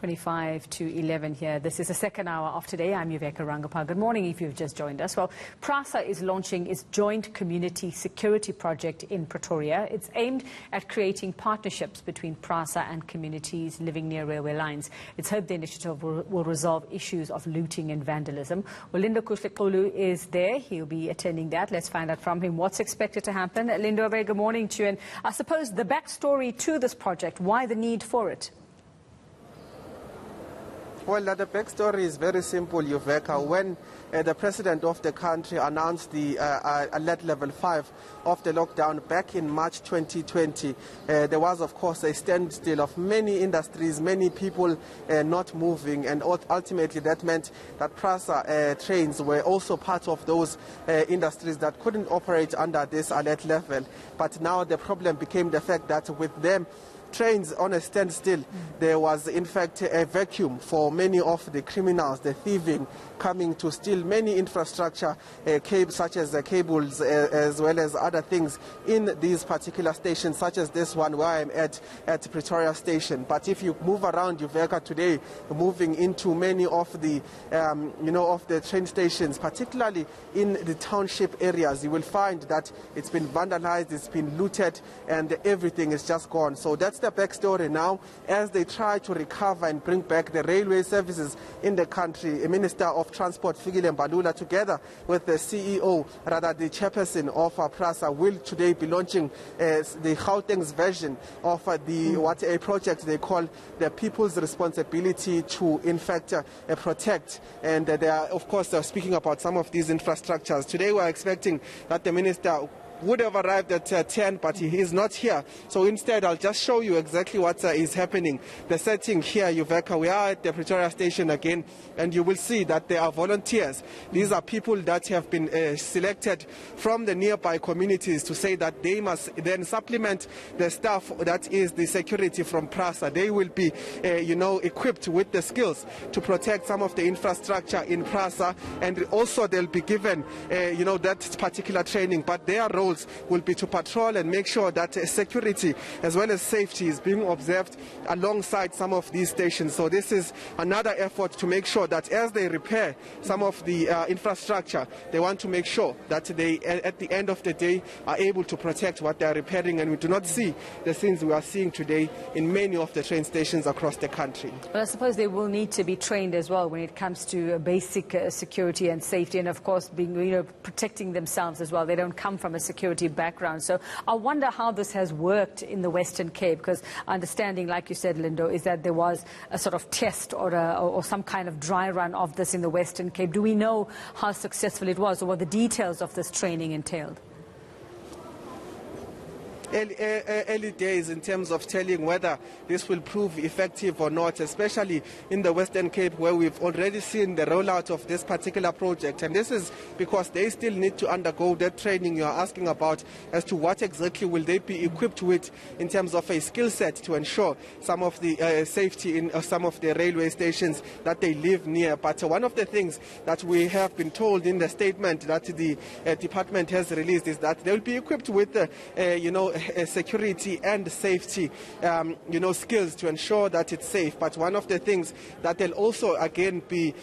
25 to 11 here. This is the second hour of today. I'm Yuveka Rangapal. Good morning if you've just joined us. Well, Prasa is launching its joint community security project in Pretoria. It's aimed at creating partnerships between Prasa and communities living near railway lines. It's hoped the initiative will resolve issues of looting and vandalism. Well, Lindokuhle Xulu is there. He'll be attending that. Let's find out from him what's expected to happen. Lindo, a very good morning to you. And I suppose the backstory to this project, why the need for it? Well, the backstory is very simple, Yuveka. When the president of the country announced the alert level 5 of the lockdown back in March 2020, there was, of course, a standstill of many industries, many people not moving, and ultimately that meant that Prasa trains were also part of those industries that couldn't operate under this alert level. But now the problem became the fact that with them trains on a standstill, there was in fact a vacuum for many of the criminals, the thieving, coming to steal many infrastructure, cables such as cables as well as other things in these particular stations, such as this one where I'm at Pretoria station. But if you move around Yuveka today, moving into many of the of the train stations, particularly in the township areas, you will find that it's been vandalized, it's been looted, and everything is just gone. So that's the backstory now as they try to recover and bring back the railway services in the country. A Minister of Transport, Fikile Mbalula, together with the CEO, rather the chairperson of Prasa, will today be launching the Gauteng's version of a project they call the People's Responsibility to, in fact, protect. And they are, of course, speaking about some of these infrastructures. Today we are expecting that the minister would have arrived at 10, but he is not here. So instead, I'll just show you exactly what is happening. The setting here, Yuveka, we are at the Pretoria station again, and you will see that there are volunteers. These are people that have been selected from the nearby communities to say that they must then supplement the staff that is the security from Prasa. They will be, equipped with the skills to protect some of the infrastructure in Prasa, and also they'll be given, that particular training. But their role will be to patrol and make sure that security as well as safety is being observed alongside some of these stations. So this is another effort to make sure that as they repair some of the infrastructure, they want to make sure that they, at the end of the day, are able to protect what they are repairing, and we do not see the scenes we are seeing today in many of the train stations across the country. Well, I suppose they will need to be trained as well when it comes to basic security and safety, and of course being, protecting themselves as well. They don't come from a security background. So I wonder how this has worked in the Western Cape, because understanding, like you said, Lindo, is that there was a sort of test or some kind of dry run of this in the Western Cape. Do we know how successful it was, or what the details of this training entailed? Early days in terms of telling whether this will prove effective or not, especially in the Western Cape, where we've already seen the rollout of this particular project. And this is because they still need to undergo that training you are asking about, as to what exactly will they be equipped with in terms of a skill set to ensure some of the safety in some of the railway stations that they live near. But one of the things that we have been told in the statement that the department has released is that they will be equipped with security and safety, skills to ensure that it's safe. But one of the things that they'll also again be,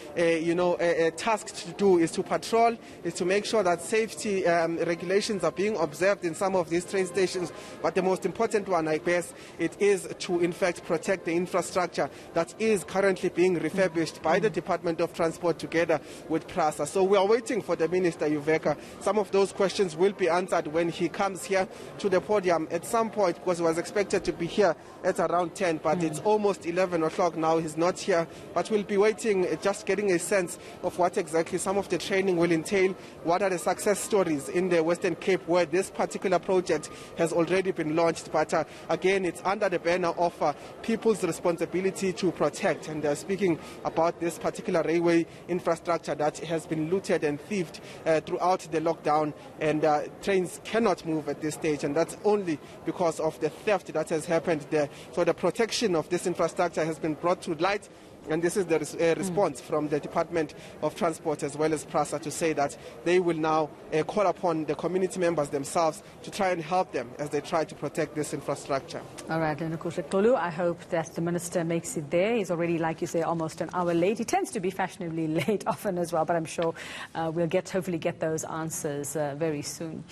tasked to do is to patrol, is to make sure that safety regulations are being observed in some of these train stations. But the most important one, I guess, it is to in fact protect the infrastructure that is currently being refurbished by the Department of Transport together with Prasa. So we are waiting for the Minister, Yuveka. Some of those questions will be answered when he comes here to the podium at some point, because he was expected to be here at around 10, but it's almost 11 o'clock now. He's not here, but we'll be waiting, just getting a sense of what exactly some of the training will entail. What are the success stories in the Western Cape where this particular project has already been launched? But again, it's under the banner of People's Responsibility to Protect, and they're speaking about this particular railway infrastructure that has been looted and thieved throughout the lockdown, and trains cannot move at this stage, and that's only because of the theft that has happened there. So the protection of this infrastructure has been brought to light And this is the response from the Department of Transport as well as Prasa to say that they will now call upon the community members themselves to try and help them as they try to protect this infrastructure. All right, Lindokuhle Xulu, I hope that the minister makes it there. He's already, like you say, almost an hour late. He tends to be fashionably late often as well, but I'm sure we'll hopefully get those answers very soon.